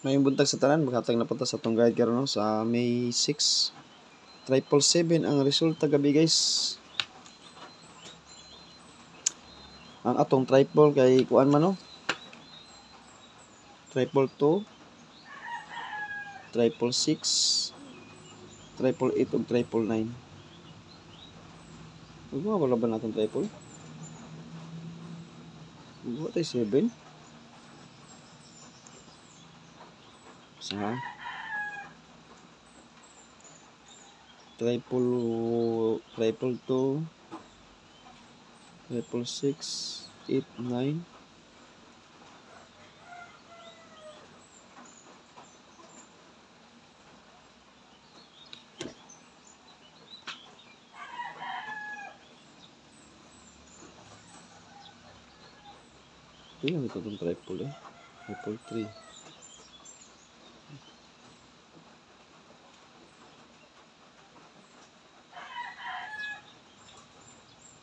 May buntag sa tanan, maghatag na punta sa itong guide karon no, sa May 6. 777 ang resulta gabi guys. Ang atong triple kay kuan man no. 222, 666, 888 ug 999. Ug wala ba natong triple? Ug tay 7. Sa triple 222, 666, 889. Ito itong triple eh. Triple 3.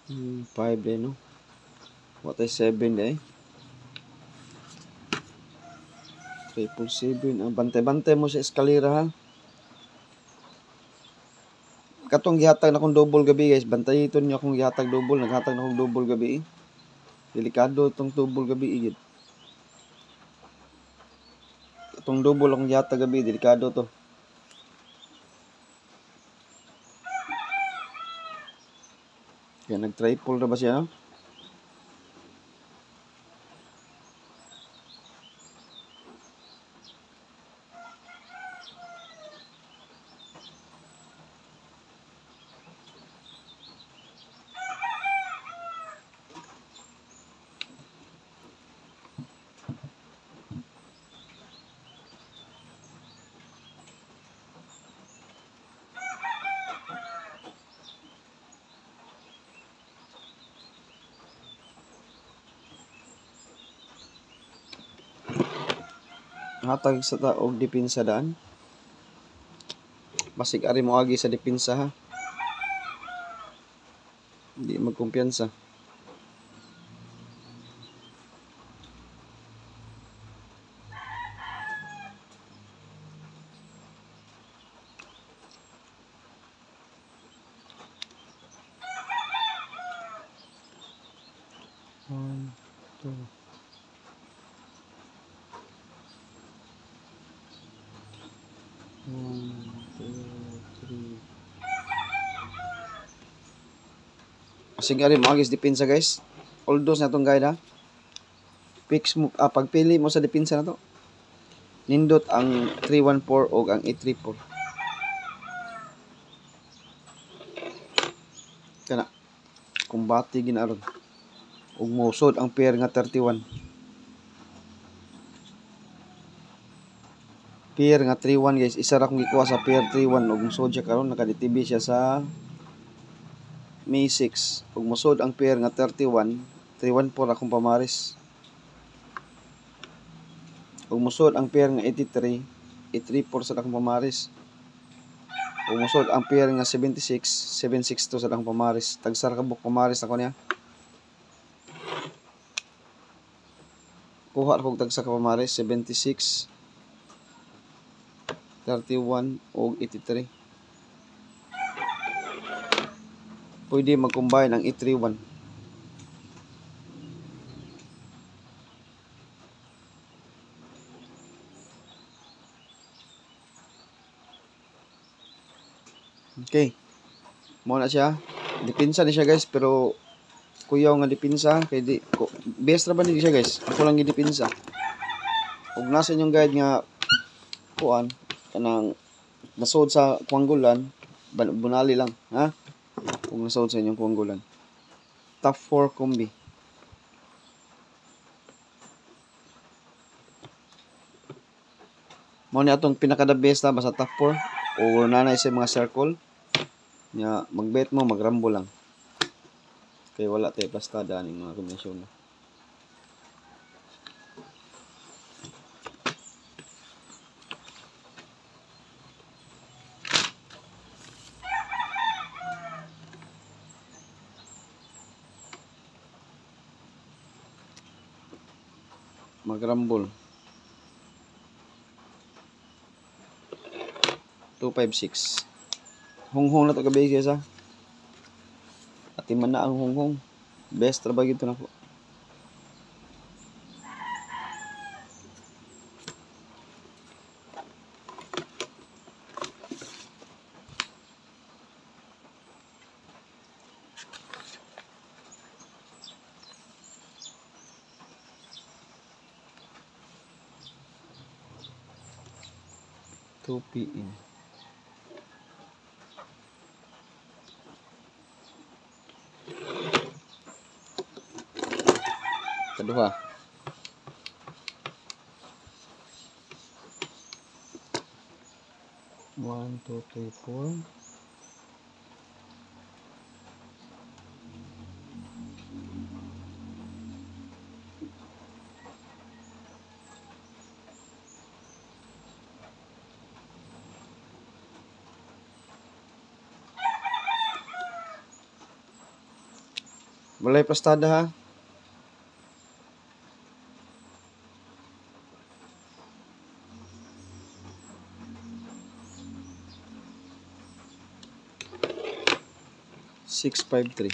5 din no. What is 7 eh. 777. Bantay-bantay mo sa eskalera ha. Katong gihatag na akong double gabi guys. Bantayiton niyo akong gihatag double. Naghatag na akong double gabi. Delikado itong double gabi igid. Itong double akong gihatag gabi. Delikado to. Kaya nag-triple na ba siya no? Hatag sa taog dipinsa daan. Basig ari mo agi sa dipinsa ha. Hindi magkumpiyansa. One, two. Sige rin mo agis depensa guys. All those na itong guide ha. Fix mo, pagpili mo sa depensa na to. Nindot ang 314 o ang 834. Kana. Kumbati ginaron. Ug musod ang pair nga 31. Pair nga 31 guys. Isa ra kong gikuha sa pair 31 ug musod siya karon nakaditibi siya sa May 6. Ug musod ang pair nga 31, 314 akong pamaris. Ug musod ang pair nga 83, 834 sa akong pamaris. Ug musod ang pair nga 76, 762 sa akong pamaris. Tagsar ka buk pamaris ako niya. Kuha kog tagsa ka pamaris 76, 31 ug 83. Pwede mag-combine ang 831. Okay. Mo na siya. Dipinsa ni siya guys pero kuyaw nga dipinsa kay di best ra ba ni siya guys. Ako lang gidipinsa. Ug nasa inyong guide nga kuan kanang nasod sa kuanggulan bunali lang ha. Kung nasod sa inyong kuanggulan. Top 4 kombi. Mo ni atong pinaka the best na basta top 4 o nanay sa mga circle. Nya magbet mo magrambo lang. Kay wala tay plastada ning mga kombinasyon. Magrambol. 256. Hunghong na to gabi guys ha. Atiman na ang hunghong. Best ra ba gito nako. PM. Kedua. One, two, three, four. Mulai plastada ha. Six, 5, 3.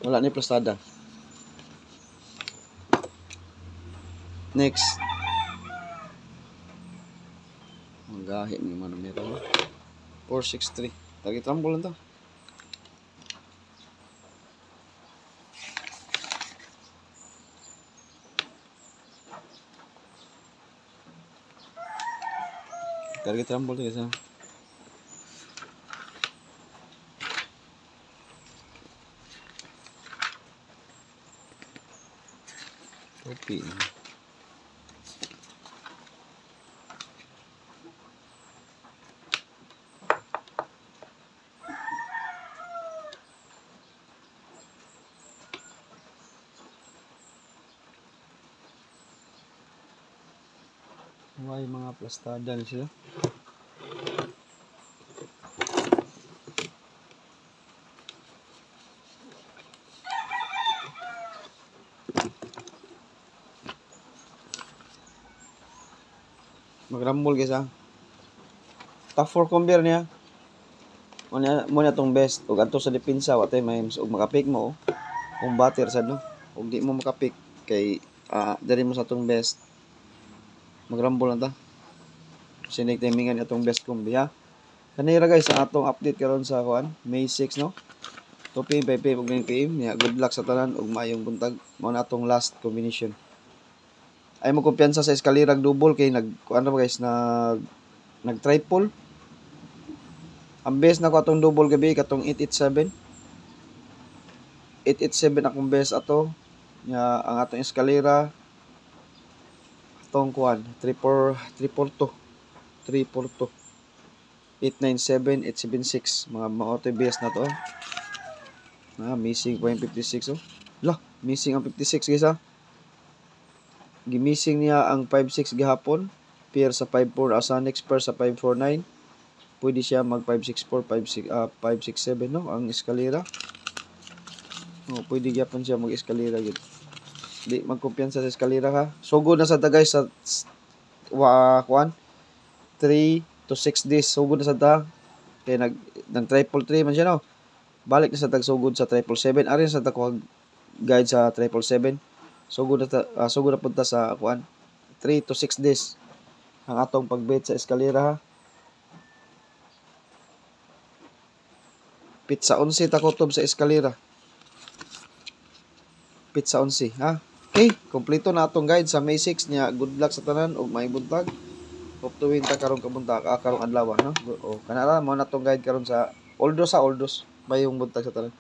Wala ni plastada. Next. Ang gahi ni mga numero. 463. Target rumble lang to. Target rumble to guys ha. Topi. May mga plastada na sila. Magrambol guys ha. Top 4 conver niya. Muna tong best. Ug adto sa depensa wa tay may ug makapik mo. Kung batter sad no. Ug di mo makapik kay dali mo sa tong best. Magrambol na ta. Sinig timingan atong best combi ha. Kanira guys sa atong update karon sa kuan May 6 no. 2 PM, 5 PM ug 9 PM niya. Good luck sa tanan ug maayong buntag. Mao na atong last combination. Ay mo kumpiyansa sa eskalirag double kay kuan ra guys nag triple. Ang best na ko atong double gabi katong 887. 887 akong best ato. Nya ang atong eskalera atong kuan 342. 897, 876 mga auto base na to. Missing po yung 56 oh. Lah, missing ang 56 guys ha. Gimissing niya ang 56 gihapon. Pair sa 54 asa next pair sa 549. Pwede siya mag 564, 567 no ang eskalera. Oh, pwede gyapon siya mag eskalera gid. Di magkumpiyansa sa eskalera ha. So good na sa ta guys sa kuan 3 to 6 days. So good na sa ta. Kay nag 333 man siya no. Balik na sa tag sugod sa 777. Ari sa ta ko guide sa 777. Sugod na punta sa kuan 3 to 6 days ang atong pagbet sa eskalera ha. Pizza 11 ta kutob sa eskalera. Pizza 11 ha. Okay, kompleto na atong guide sa May 6 niya. Good luck sa tanan ug may buntag. Hope to win ta karong kabuntag, karong adlaw no. O kanara mo na atong guide karon sa Oldos bayong buntag sa tanan.